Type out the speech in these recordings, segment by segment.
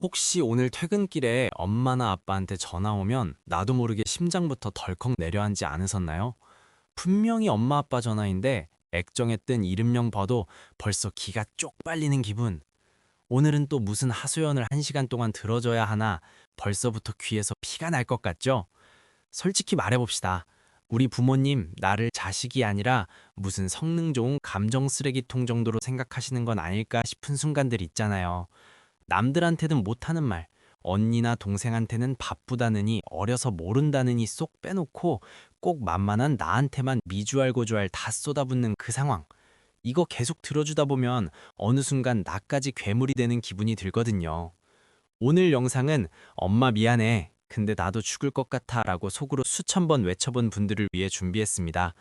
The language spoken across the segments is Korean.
혹시 오늘 퇴근길에 엄마나 아빠한테 전화 오면 나도 모르게 심장부터 덜컥 내려앉지 않으셨나요? 분명히 엄마 아빠 전화인데 액정에 뜬 이름명 봐도 벌써 기가 쪽 빨리는 기분. 오늘은 또 무슨 하소연을 1시간 동안 들어줘야 하나 벌써부터 귀에서 피가 날 것 같죠? 솔직히 말해봅시다. 우리 부모님 나를 자식이 아니라 무슨 성능 좋은 감정 쓰레기통 정도로 생각하시는 건 아닐까 싶은 순간들 있잖아요. 남들한테는 못하는 말, 언니나 동생한테는 바쁘다느니 어려서 모른다느니 쏙 빼놓고 꼭 만만한 나한테만 미주알고주알 다 쏟아붓는 그 상황. 이거 계속 들어주다 보면 어느 순간 나까지 괴물이 되는 기분이 들거든요. 오늘 영상은 엄마 미안해. 근데 나도 죽을 것 같아 라고 속으로 수천 번 외쳐본 분들을 위해 준비했습니다.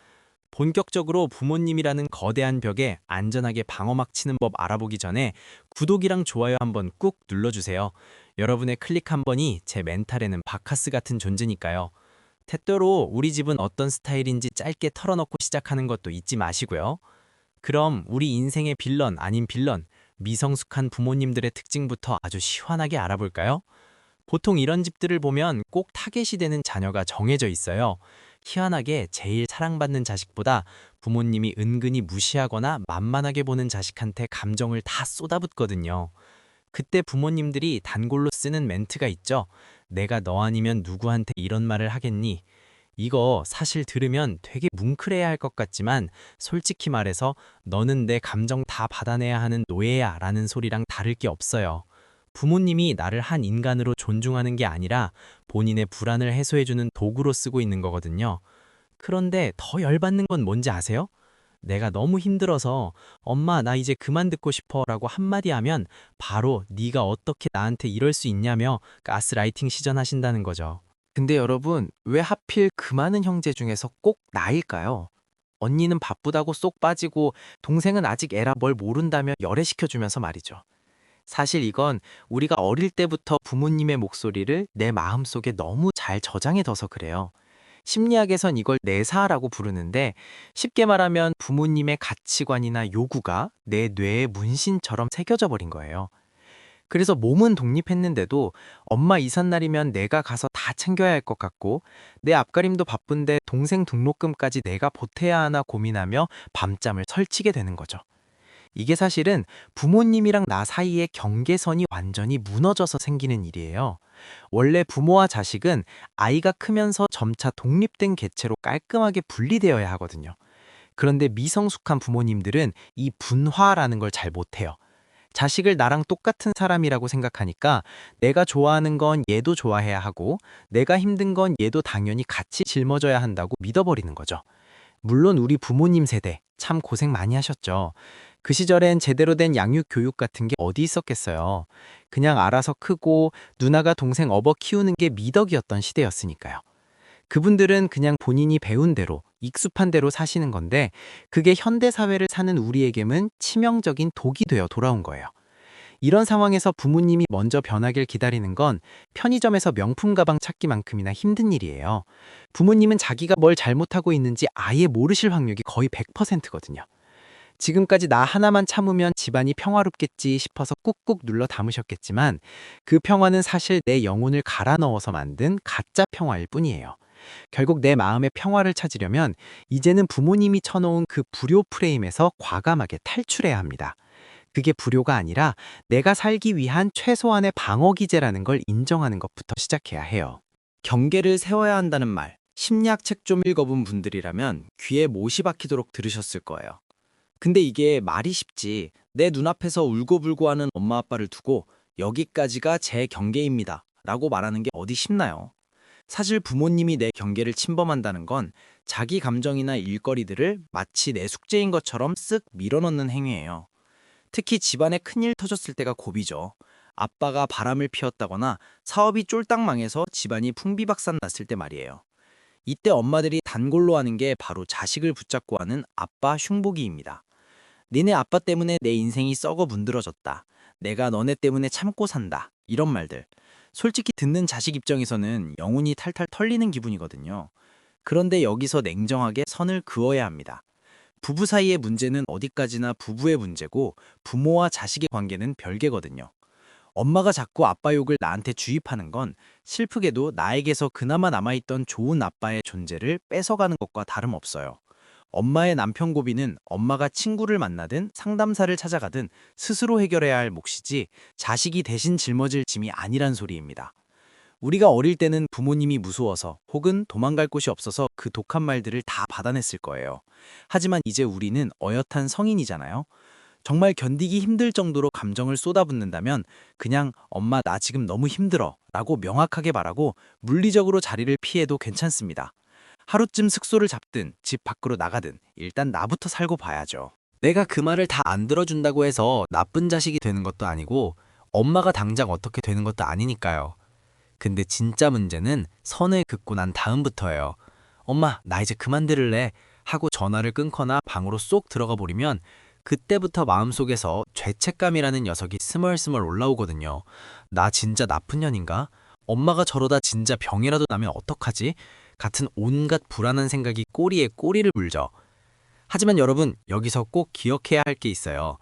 본격적으로 부모님이라는 거대한 벽에 안전하게 방어막 치는 법 알아보기 전에 구독이랑 좋아요 한번 꾹 눌러주세요. 여러분의 클릭 한 번이 제 멘탈에는 바카스 같은 존재니까요. 때때로 우리 집은 어떤 스타일인지 짧게 털어놓고 시작하는 것도 잊지 마시고요. 그럼 우리 인생의 빌런 아닌 빌런, 미성숙한 부모님들의 특징부터 아주 시원하게 알아볼까요? 보통 이런 집들을 보면 꼭 타겟이 되는 자녀가 정해져 있어요. 희한하게 제일 사랑받는 자식보다 부모님이 은근히 무시하거나 만만하게 보는 자식한테 감정을 다 쏟아붓거든요. 그때 부모님들이 단골로 쓰는 멘트가 있죠. 내가 너 아니면 누구한테 이런 말을 하겠니? 이거 사실 들으면 되게 뭉클해야 할 것 같지만 솔직히 말해서 너는 내 감정 다 받아내야 하는 노예야 라는 소리랑 다를 게 없어요. 부모님이 나를 한 인간으로 존중하는 게 아니라 본인의 불안을 해소해주는 도구로 쓰고 있는 거거든요. 그런데 더 열받는 건 뭔지 아세요? 내가 너무 힘들어서 엄마 나 이제 그만 듣고 싶어 라고 한마디 하면 바로 네가 어떻게 나한테 이럴 수 있냐며 가스라이팅 시전하신다는 거죠. 근데 여러분, 왜 하필 그 많은 형제 중에서 꼭 나일까요? 언니는 바쁘다고 쏙 빠지고 동생은 아직 애라 뭘 모른다며 열애시켜주면서 말이죠. 사실 이건 우리가 어릴 때부터 부모님의 목소리를 내 마음속에 너무 잘 저장해둬서 그래요. 심리학에선 이걸 내사라고 부르는데 쉽게 말하면 부모님의 가치관이나 요구가 내 뇌의 문신처럼 새겨져 버린 거예요. 그래서 몸은 독립했는데도 엄마 이삿날이면 내가 가서 다 챙겨야 할 것 같고 내 앞가림도 바쁜데 동생 등록금까지 내가 보태야 하나 고민하며 밤잠을 설치게 되는 거죠. 이게 사실은 부모님이랑 나 사이의 경계선이 완전히 무너져서 생기는 일이에요. 원래 부모와 자식은 아이가 크면서 점차 독립된 개체로 깔끔하게 분리되어야 하거든요. 그런데 미성숙한 부모님들은 이 분화라는 걸 잘 못해요. 자식을 나랑 똑같은 사람이라고 생각하니까 내가 좋아하는 건 얘도 좋아해야 하고 내가 힘든 건 얘도 당연히 같이 짊어져야 한다고 믿어버리는 거죠. 물론 우리 부모님 세대 참 고생 많이 하셨죠. 그 시절엔 제대로 된 양육 교육 같은 게 어디 있었겠어요. 그냥 알아서 크고 누나가 동생 업어 키우는 게 미덕이었던 시대였으니까요. 그분들은 그냥 본인이 배운 대로 익숙한 대로 사시는 건데 그게 현대 사회를 사는 우리에게는 치명적인 독이 되어 돌아온 거예요. 이런 상황에서 부모님이 먼저 변하길 기다리는 건 편의점에서 명품 가방 찾기만큼이나 힘든 일이에요. 부모님은 자기가 뭘 잘못하고 있는지 아예 모르실 확률이 거의 100%거든요. 지금까지 나 하나만 참으면 집안이 평화롭겠지 싶어서 꾹꾹 눌러 담으셨겠지만 그 평화는 사실 내 영혼을 갈아 넣어서 만든 가짜 평화일 뿐이에요. 결국 내 마음의 평화를 찾으려면 이제는 부모님이 쳐놓은 그 불효 프레임에서 과감하게 탈출해야 합니다. 그게 불효가 아니라 내가 살기 위한 최소한의 방어 기제라는 걸 인정하는 것부터 시작해야 해요. 경계를 세워야 한다는 말, 심리학 책 좀 읽어본 분들이라면 귀에 못이 박히도록 들으셨을 거예요. 근데 이게 말이 쉽지. 내 눈앞에서 울고불고 하는 엄마 아빠를 두고 여기까지가 제 경계입니다. 라고 말하는 게 어디 쉽나요? 사실 부모님이 내 경계를 침범한다는 건 자기 감정이나 일거리들을 마치 내 숙제인 것처럼 쓱 밀어넣는 행위예요. 특히 집안에 큰일 터졌을 때가 고비죠. 아빠가 바람을 피웠다거나 사업이 쫄딱 망해서 집안이 풍비박산 났을 때 말이에요. 이때 엄마들이 단골로 하는 게 바로 자식을 붙잡고 하는 아빠 흉보기입니다. 니네 아빠 때문에 내 인생이 썩어 문드러졌다. 내가 너네 때문에 참고 산다. 이런 말들. 솔직히 듣는 자식 입장에서는 영혼이 탈탈 털리는 기분이거든요. 그런데 여기서 냉정하게 선을 그어야 합니다. 부부 사이의 문제는 어디까지나 부부의 문제고 부모와 자식의 관계는 별개거든요. 엄마가 자꾸 아빠 욕을 나한테 주입하는 건 슬프게도 나에게서 그나마 남아있던 좋은 아빠의 존재를 뺏어가는 것과 다름없어요. 엄마의 남편 고비는 엄마가 친구를 만나든 상담사를 찾아가든 스스로 해결해야 할 몫이지 자식이 대신 짊어질 짐이 아니란 소리입니다. 우리가 어릴 때는 부모님이 무서워서 혹은 도망갈 곳이 없어서 그 독한 말들을 다 받아냈을 거예요. 하지만 이제 우리는 어엿한 성인이잖아요. 정말 견디기 힘들 정도로 감정을 쏟아붓는다면 그냥 엄마 나 지금 너무 힘들어 라고 명확하게 말하고 물리적으로 자리를 피해도 괜찮습니다. 하루쯤 숙소를 잡든 집 밖으로 나가든 일단 나부터 살고 봐야죠. 내가 그 말을 다 안 들어준다고 해서 나쁜 자식이 되는 것도 아니고 엄마가 당장 어떻게 되는 것도 아니니까요. 근데 진짜 문제는 선을 긋고 난 다음부터예요. 엄마, 나 이제 그만 들을래 하고 전화를 끊거나 방으로 쏙 들어가 버리면 그때부터 마음속에서 죄책감이라는 녀석이 스멀스멀 올라오거든요. 나 진짜 나쁜 년인가? 엄마가 저러다 진짜 병이라도 나면 어떡하지? 같은 온갖 불안한 생각이 꼬리에 꼬리를 물죠. 하지만 여러분, 여기서 꼭 기억해야 할 게 있어요.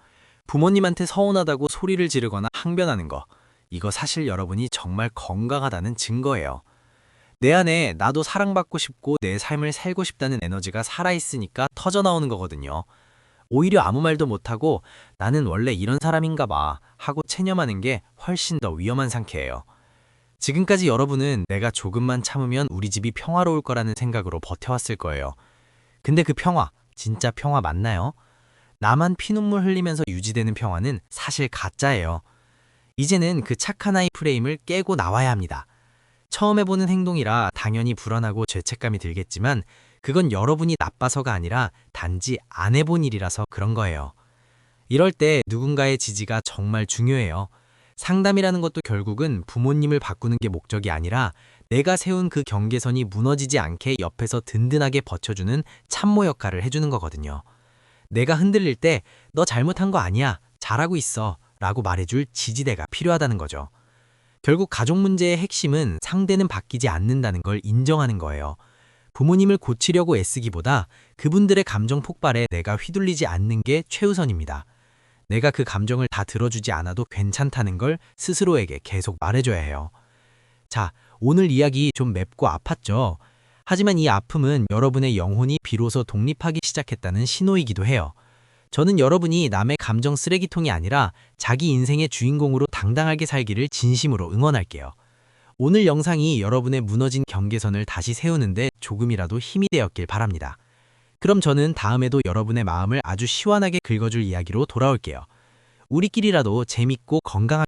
부모님한테 서운하다고 소리를 지르거나 항변하는 거. 이거 사실 여러분이 정말 건강하다는 증거예요. 내 안에 나도 사랑받고 싶고 내 삶을 살고 싶다는 에너지가 살아있으니까 터져나오는 거거든요. 오히려 아무 말도 못하고 나는 원래 이런 사람인가 봐 하고 체념하는 게 훨씬 더 위험한 상태예요. 지금까지 여러분은 내가 조금만 참으면 우리 집이 평화로울 거라는 생각으로 버텨왔을 거예요. 근데 그 평화, 진짜 평화 맞나요? 나만 피눈물 흘리면서 유지되는 평화는 사실 가짜예요. 이제는 그 착한 아이 프레임을 깨고 나와야 합니다. 처음 해보는 행동이라 당연히 불안하고 죄책감이 들겠지만 그건 여러분이 나빠서가 아니라 단지 안 해본 일이라서 그런 거예요. 이럴 때 누군가의 지지가 정말 중요해요. 상담이라는 것도 결국은 부모님을 바꾸는 게 목적이 아니라 내가 세운 그 경계선이 무너지지 않게 옆에서 든든하게 버텨주는 참모 역할을 해주는 거거든요. 내가 흔들릴 때 너 잘못한 거 아니야, 잘하고 있어 라고 말해줄 지지대가 필요하다는 거죠. 결국 가족 문제의 핵심은 상대는 바뀌지 않는다는 걸 인정하는 거예요. 부모님을 고치려고 애쓰기보다 그분들의 감정 폭발에 내가 휘둘리지 않는 게 최우선입니다. 내가 그 감정을 다 들어주지 않아도 괜찮다는 걸 스스로에게 계속 말해줘야 해요. 자, 오늘 이야기 좀 맵고 아팠죠? 하지만 이 아픔은 여러분의 영혼이 비로소 독립하기 시작했다는 신호이기도 해요. 저는 여러분이 남의 감정 쓰레기통이 아니라 자기 인생의 주인공으로 당당하게 살기를 진심으로 응원할게요. 오늘 영상이 여러분의 무너진 경계선을 다시 세우는데 조금이라도 힘이 되었길 바랍니다. 그럼 저는 다음에도 여러분의 마음을 아주 시원하게 긁어줄 이야기로 돌아올게요. 우리끼리라도 재밌고 건강하게